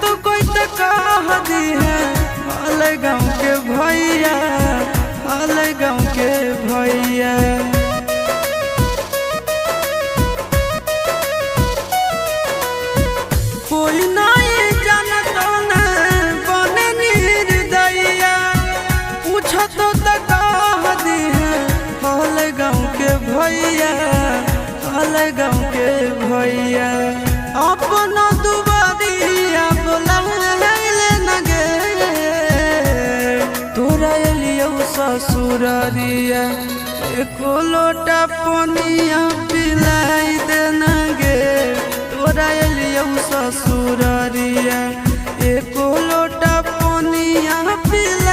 तो कोई तो कह दी है हाल गाँव के भैया, हाल गाँव के भैया। कोई नहीं जानता न बने निर्दयिया, पूछो तो कह दी है हाल गाँव के भैया, हाल गाँव के भैया। अपना दुबारिया बोला न गे, तोरा एलियो ससुरारिया, एको लोटा पनिया पिलाई देना गे। तोरा एलियो ससुरारिया, एको लोटा पनिया पिलाई